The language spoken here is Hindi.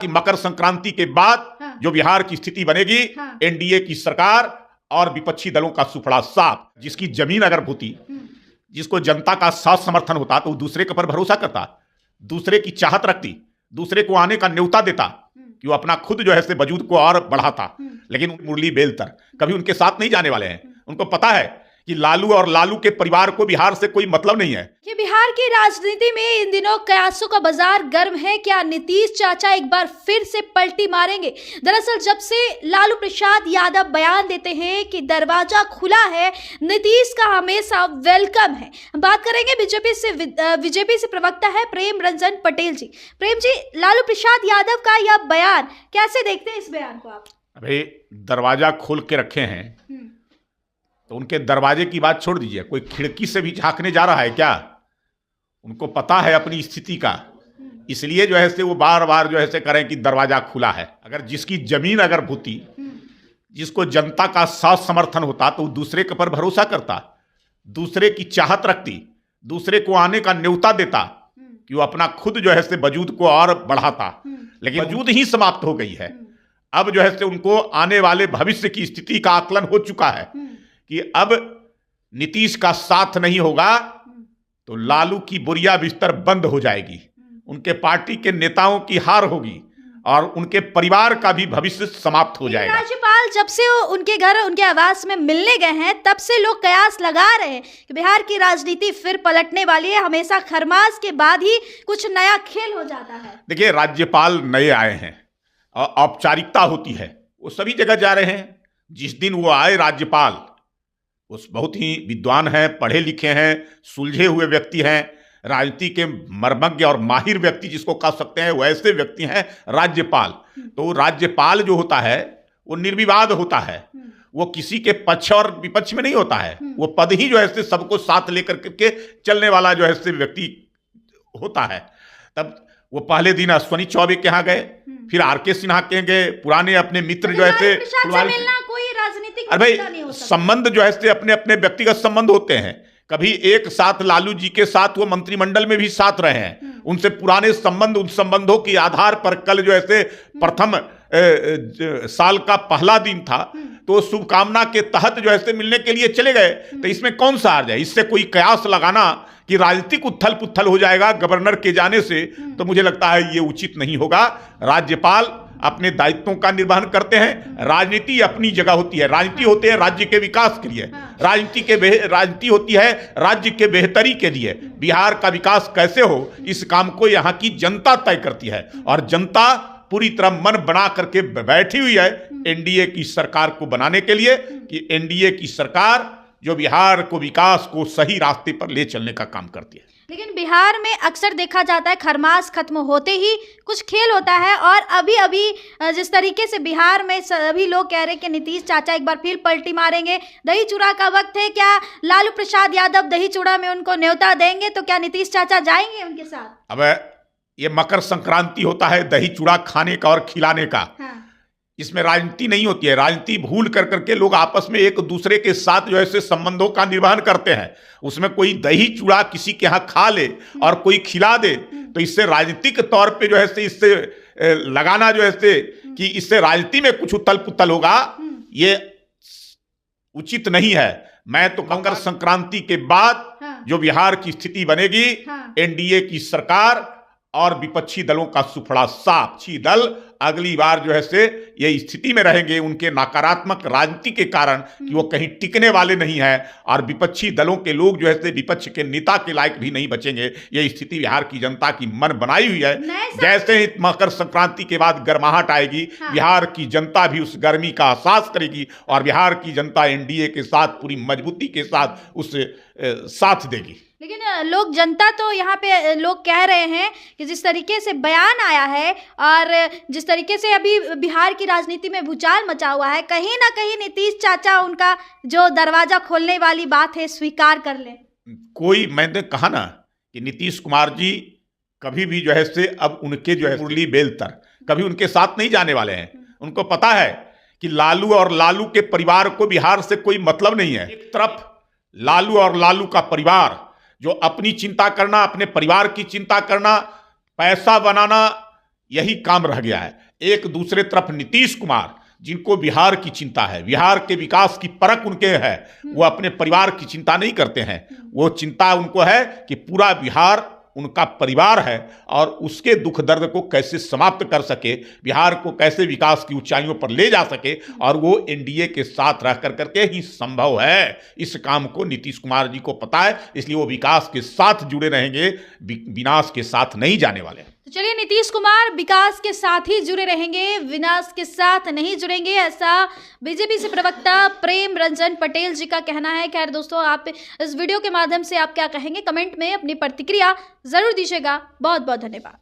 कि मकर संक्रांति के बाद जो बिहार की स्थिति बनेगी, एनडीए की सरकार और विपक्षी दलों का सुफड़ा साफ। जिसकी जमीन अगर होती, जिसको जनता का साथ समर्थन होता, तो दूसरे के पर भरोसा करता, दूसरे की चाहत रखती, दूसरे को आने का न्योता देता कि वो अपना खुद जो है से वजूद को और बढ़ाता। लेकिन मुरली बेलतर कभी उनके साथ नहीं जाने वाले हैं। उनको पता है कि लालू और लालू के परिवार को बिहार से कोई मतलब नहीं है। कि बिहार की राजनीति में इन दिनों कयासों का बाजार गर्म है। क्या नीतीश चाचा एक बार फिर से पलटी मारेंगे? दरअसल जब से लालू प्रसाद यादव बयान देते हैं कि दरवाजा खुला है, नीतीश का हमेशा वेलकम है। बात करेंगे बीजेपी से प्रवक्ता है प्रेम रंजन पटेल जी। प्रेम जी, लालू प्रसाद यादव का यह बयान कैसे देखते हैं? इस बयान को आप अभी दरवाजा खोल के रखे हैं तो उनके दरवाजे की बात छोड़ दीजिए, कोई खिड़की से भी झांकने जा रहा है क्या? उनको पता है अपनी स्थिति का, इसलिए जो है से वो बार बार जो है से करें कि दरवाजा खुला है। अगर जिसकी जमीन अगर होती, जिसको जनता का साथ समर्थन होता, तो दूसरे के पर भरोसा करता, दूसरे की चाहत रखती, दूसरे को आने का न्योता देता कि वो अपना खुद जो है से वजूद को और बढ़ाता। लेकिन वजूद ही समाप्त हो गई है। अब जो है से उनको आने वाले भविष्य की स्थिति का आकलन हो चुका है कि अब नीतीश का साथ नहीं होगा तो लालू की बुरिया बिस्तर बंद हो जाएगी, उनके पार्टी के नेताओं की हार होगी और उनके परिवार का भी भविष्य समाप्त हो जाएगा। राज्यपाल जब से उनके घर, उनके आवास में मिलने गए हैं, तब से लोग कयास लगा रहे हैं कि बिहार की राजनीति फिर पलटने वाली है। हमेशा खरमास के बाद ही कुछ नया खेल हो जाता है। देखिए, राज्यपाल नए आए हैं और औपचारिकता होती है, वो सभी जगह जा रहे हैं। जिस दिन वो आए राज्यपाल, उस बहुत ही विद्वान हैं, पढ़े लिखे हैं, सुलझे हुए व्यक्ति हैं, राजनीति के मर्मज्ञ और माहिर व्यक्ति जिसको कह सकते हैं, वैसे व्यक्ति हैं राज्यपाल। तो राज्यपाल जो होता है वो निर्विवाद होता है, वो किसी के पक्ष और विपक्ष में नहीं होता है। वो पद ही जो है सबको साथ लेकर के चलने वाला जो है व्यक्ति होता है। तब वो पहले दिन अश्वनी चौबे के यहाँ गए, फिर आर.के. सिन्हा के गए, पुराने अपने मित्र जो है अरे भाई, संबंध जो है अपने अपने व्यक्तिगत संबंध होते हैं। कभी एक साथ लालू जी के साथ वो मंत्रिमंडल में भी साथ रहे हैं, उनसे पुराने संबंध, उन संबंधों के आधार पर कल जो है प्रथम साल का पहला दिन था तो शुभकामना के तहत जो है मिलने के लिए चले गए। तो इसमें कौन सा हार जाए? इससे कोई कयास लगाना कि राजनीतिक उथल पुथल हो जाएगा गवर्नर के जाने से, तो मुझे लगता है ये उचित नहीं होगा। राज्यपाल अपने दायित्वों का निर्वहन करते हैं। राजनीति अपनी जगह होती है, राजनीति होती है राज्य के विकास के लिए, राजनीति होती है राज्य के बेहतरी के लिए। बिहार का विकास कैसे हो, इस काम को यहाँ की जनता तय करती है और जनता पूरी तरह मन बना करके बैठी हुई है एनडीए की सरकार को बनाने के लिए कि एनडीए की सरकार जो बिहार को विकास को सही रास्ते पर ले चलने का काम करती है। लेकिन बिहार में अक्सर देखा जाता है खरमास खत्म होते ही कुछ खेल होता है। और अभी जिस तरीके से बिहार में सभी लोग कह रहे हैं कि नीतीश चाचा एक बार फिर पलटी मारेंगे, दही चूड़ा का वक्त है। क्या लालू प्रसाद यादव दही चूड़ा में उनको न्योता देंगे? तो क्या नीतीश चाचा जाएंगे उनके साथ? अब ये मकर संक्रांति होता है दही चूड़ा खाने का और खिलाने का। इसमें राजनीति नहीं होती है। राजनीति भूल कर करके लोग आपस में एक दूसरे के साथ जो है संबंधों का निर्वहन करते हैं। उसमें कोई दही चूड़ा किसी के यहाँ खा ले और कोई खिला दे तो इससे राजनीतिक तौर पे जो है इससे लगाना जो है कि इससे राजनीति में कुछ उथल पुथल होगा, ये उचित नहीं है। मैं तो मकर संक्रांति के बाद जो बिहार की स्थिति बनेगी, एनडीए की सरकार और विपक्षी दलों का सुफड़ा साफ। विपक्षी दल अगली बार जो है ये स्थिति में रहेंगे उनके नकारात्मक राजनीति के कारण कि वो कहीं टिकने वाले नहीं है और विपक्षी दलों के लोग जो है विपक्ष के नेता के लायक भी नहीं बचेंगे। ये स्थिति बिहार की जनता की मन बनाई हुई है। जैसे ही मकर संक्रांति के बाद गर्माहट आएगी, बिहार की जनता भी उस गर्मी का एहसास करेगी और बिहार की जनता एनडीए के साथ पूरी मजबूती के साथ उस साथ देगी। लेकिन लोग, जनता तो यहाँ पे लोग कह रहे हैं कि जिस तरीके से बयान आया है और जिस तरीके से अभी बिहार की राजनीति में भूचाल मचा हुआ है, कहीं ना कहीं नीतीश चाचा उनका जो दरवाजा खोलने वाली बात है स्वीकार कर ले। मैंने कहा ना कि नीतीश कुमार जी कभी भी जो है अब उनके जो है मुरली बेलतर कभी उनके साथ नहीं जाने वाले हैं। उनको पता है कि लालू और लालू के परिवार को बिहार से कोई मतलब नहीं है। एक तरफ लालू और लालू का परिवार जो अपनी चिंता करना, अपने परिवार की चिंता करना, पैसा बनाना, यही काम रह गया है। एक दूसरे तरफ नीतीश कुमार, जिनको बिहार की चिंता है, बिहार के विकास की परख उनके है, वो अपने परिवार की चिंता नहीं करते हैं। वो चिंता उनको है कि पूरा बिहार उनका परिवार है और उसके दुख दर्द को कैसे समाप्त कर सके, बिहार को कैसे विकास की ऊंचाइयों पर ले जा सके, और वो एनडीए के साथ रह करके ही संभव है। इस काम को नीतीश कुमार जी को पता है, इसलिए वो विकास के साथ जुड़े रहेंगे, विनाश के साथ नहीं जाने वाले। तो चलिए, नीतीश कुमार विकास के साथ ही जुड़े रहेंगे, विनाश के साथ नहीं जुड़ेंगे, ऐसा बीजेपी से प्रवक्ता प्रेम रंजन पटेल जी का कहना है। खैर दोस्तों, आप इस वीडियो के माध्यम से आप क्या कहेंगे, कमेंट में अपनी प्रतिक्रिया जरूर दीजिएगा। बहुत बहुत धन्यवाद।